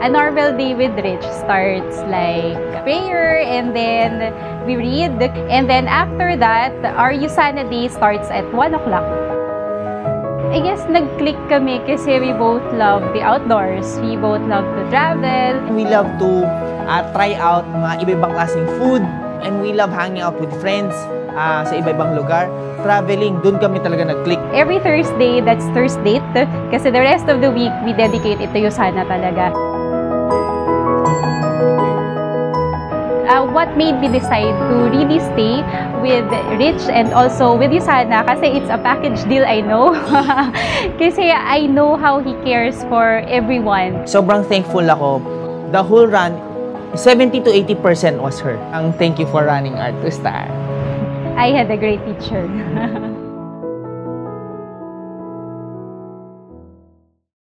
A normal day with Rich starts like prayer, and then we read. And then after that, our Usana day starts at 1 o'clock. I guess nag-click kami kasi we both love the outdoors. We both love to travel. We love to try out mga iba-ibang klaseng food. And we love hanging out with friends sa iba-ibang lugar. Traveling, dun kami talaga nag-click. Every Thursday, that's Thursday date. Kasi the rest of the week, we dedicate it to Usana talaga. What made me decide to really stay with Rich and also with Usana, kasi it's a package deal, I know. Kasi I know how he cares for everyone. Sobrang thankful ako. The whole run, 70 to 80% was her. Ang thank you for running Art to Star. I had a great teacher.